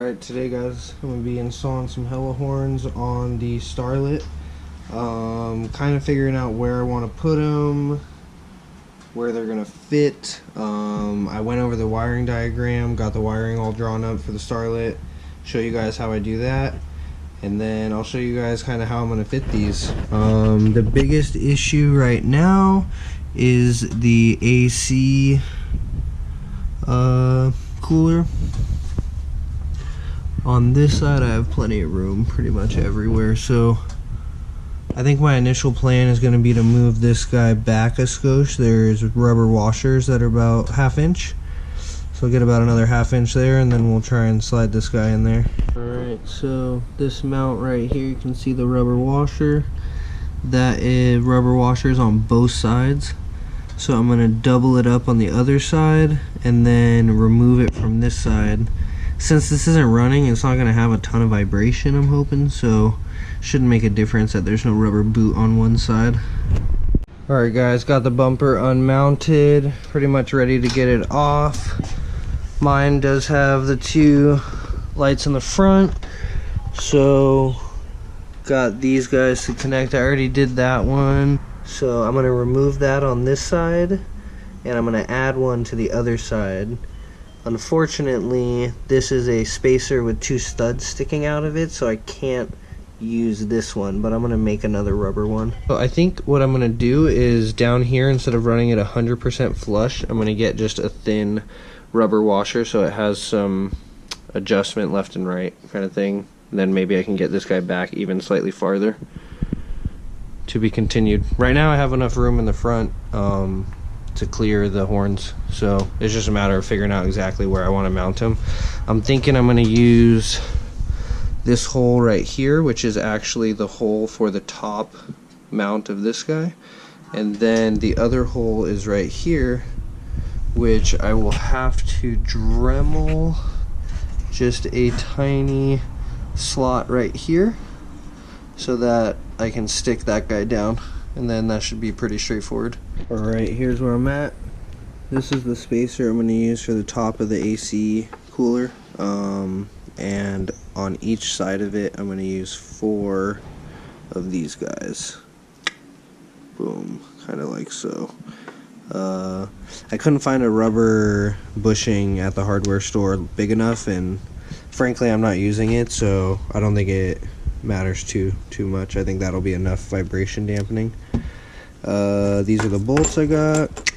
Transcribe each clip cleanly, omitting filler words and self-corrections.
Alright, today guys, I'm going to be installing some hella horns on the Startlet. Kind of figuring out where I want to put them, where they're going to fit. I went over the wiring diagram, got the wiring all drawn up for the Startlet, show you guys how I do that, and then I'll show you guys kind of how I'm going to fit these. The biggest issue right now is the AC cooler. On this side I have plenty of room pretty much everywhere, so I think my initial plan is going to be to move this guy back a skosh. There's rubber washers that are about 1/2 inch, so I'll get about another 1/2 inch there, and then we'll try and slide this guy in there. Alright, so this mount right here, you can see the rubber washer. That is rubber washers on both sides, so I'm going to double it up on the other side and then remove it from this side. Since this isn't running, it's not going to have a ton of vibration, I'm hoping, so shouldn't make a difference that there's no rubber boot on one side. Alright guys, got the bumper unmounted, pretty much ready to get it off. Mine does have the 2 lights in the front, so got these guys to connect. I already did that one, so I'm going to remove that on this side, and I'm going to add one to the other side. Unfortunately, this is a spacer with 2 studs sticking out of it, so I can't use this one, but I'm going to make another rubber one. So I think what I'm going to do is down here, instead of running it 100% flush, I'm going to get just a thin rubber washer so it has some adjustment left and right kind of thing. And then maybe I can get this guy back even slightly farther. To be continued. Right now I have enough room in the front to clear the horns, so it's just a matter of figuring out exactly where I want to mount them. I'm thinking I'm going to use this hole right here, which is actually the hole for the top mount of this guy, and then the other hole is right here, which I will have to Dremel just a tiny slot right here so that I can stick that guy down, and then that should be pretty straightforward. Alright, here's where I'm at. This is the spacer I'm going to use for the top of the AC cooler, and on each side of it I'm going to use 4 of these guys. Boom, kind of like so. I couldn't find a rubber bushing at the hardware store big enough, and frankly I'm not using it, so I don't think it matters too much. I think that'll be enough vibration dampening. These are the bolts I got.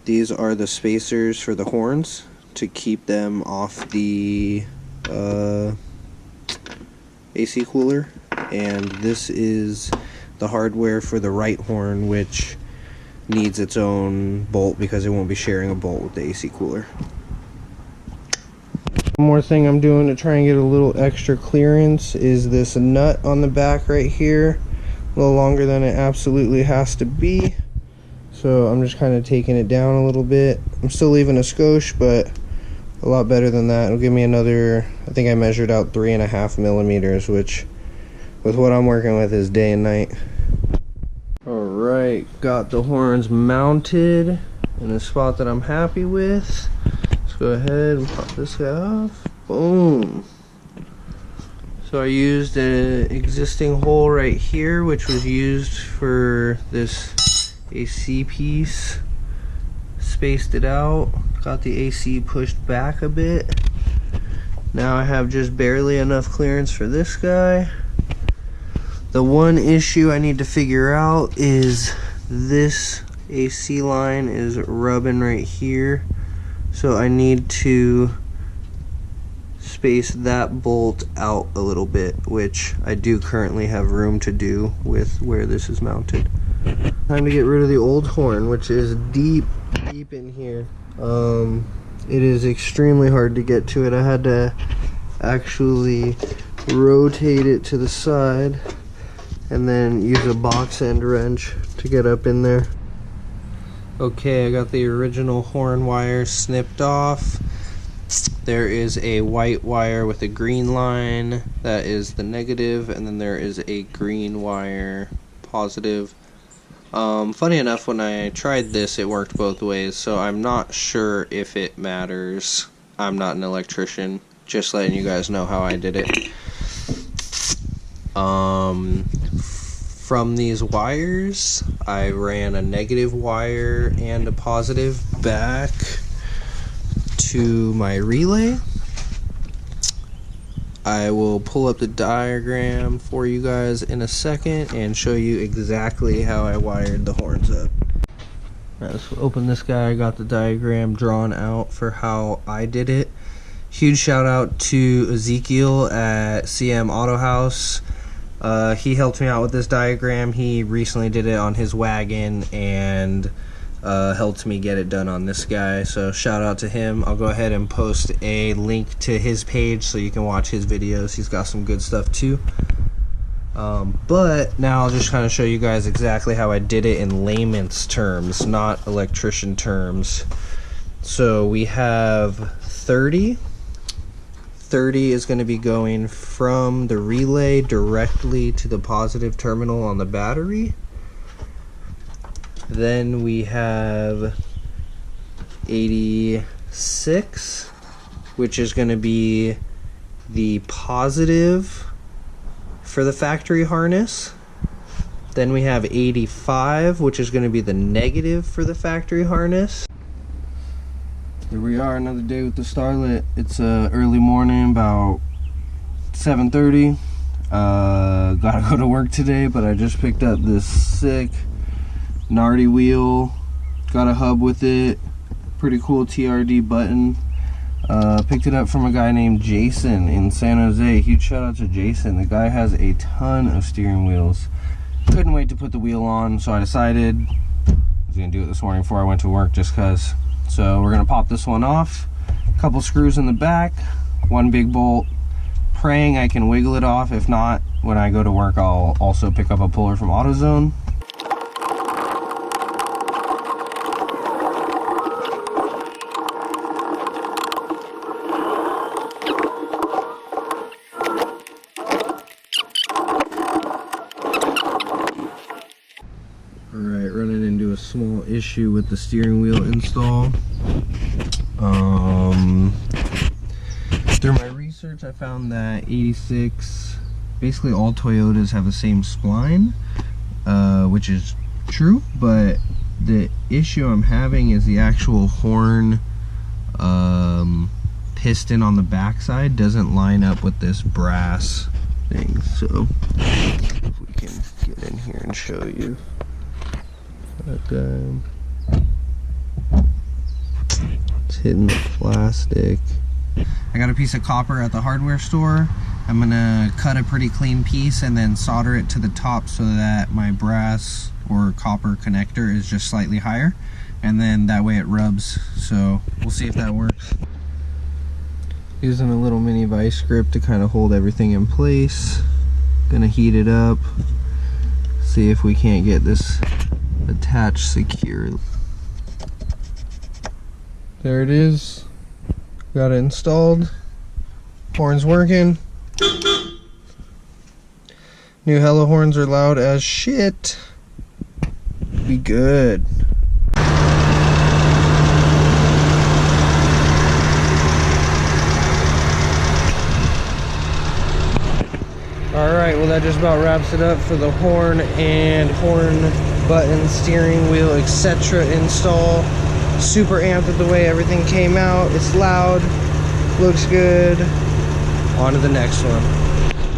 These are the spacers for the horns to keep them off the AC cooler, and this is the hardware for the right horn, which needs its own bolt because it won't be sharing a bolt with the AC cooler. One more thing I'm doing to try and get a little extra clearance is this nut on the back right here. A little longer than it absolutely has to be, so I'm just kind of taking it down a little bit. I'm still leaving a skosh, but a lot better than that. It'll give me another, I think I measured out 3.5 millimeters, which with what I'm working with is day and night. Alright, got the horns mounted in a spot that I'm happy with. Let's go ahead and pop this guy off. Boom. So I used an existing hole right here, which was used for this AC piece. Spaced it out, got the AC pushed back a bit. Now I have just barely enough clearance for this guy. The one issue I need to figure out is this AC line is rubbing right here, so I need to space that bolt out a little bit, which I do currently have room to do with where this is mounted. Time to get rid of the old horn, which is deep in here. It is extremely hard to get to it. I had to actually rotate it to the side and then use a box end wrench to get up in there. Okay, I got the original horn wire snipped off. There is a white wire with a green line, that is the negative, and then there is a green wire positive. Funny enough, when I tried this, it worked both ways, so I'm not sure if it matters. I'm not an electrician. just letting you guys know how I did it. From these wires, I ran a negative wire and a positive back to my relay. I will pull up the diagram for you guys in a second and show you exactly how I wired the horns up. Let's open this guy. I got the diagram drawn out for how I did it. Huge shout out to Ezekiel at CM Auto House. He helped me out with this diagram. He recently did it on his wagon and helped me get it done on this guy, so shout out to him. I'll go ahead and post a link to his page so you can watch his videos. He's got some good stuff too. But now I'll just kind of show you guys exactly how I did it in layman's terms, not electrician terms. So we have 30 is going to be going from the relay directly to the positive terminal on the battery. Then we have 86, which is going to be the positive for the factory harness. Then we have 85, which is going to be the negative for the factory harness. Here we are, another day with the Startlet. It's early morning, about 7:30. Gotta go to work today, but I just picked up this sick Nardi wheel. Got a hub with it. Pretty cool TRD button. Picked it up from a guy named Jason in San Jose. Huge shout out to Jason. The guy has a ton of steering wheels. Couldn't wait to put the wheel on, so I decided I was gonna do it this morning before I went to work just cause. So we're gonna pop this one off. A couple screws in the back, one big bolt. Praying I can wiggle it off. If not, when I go to work, I'll also pick up a puller from AutoZone. Alright, running into a small issue with the steering wheel install. Through my research, I found that 86, basically all Toyotas have the same spline, which is true, but the issue I'm having is the actual horn piston on the backside doesn't line up with this brass thing. So if we can get in here and show you. It's hitting the plastic. I got a piece of copper at the hardware store. I'm gonna cut a pretty clean piece and then solder it to the top so that my brass or copper connector is just slightly higher, and then that way it rubs. So we'll see if that works. Using a little mini vice grip to kind of hold everything in place. Gonna heat it up, see if we can't get this attached secure. There it is. Got it installed. Horns working. New Hello horns are loud as shit. Be good. Alright, well that just about wraps it up for the horn and horn button, steering wheel, etc. install. Super amped with the way everything came out. It's loud, looks good. On to the next one.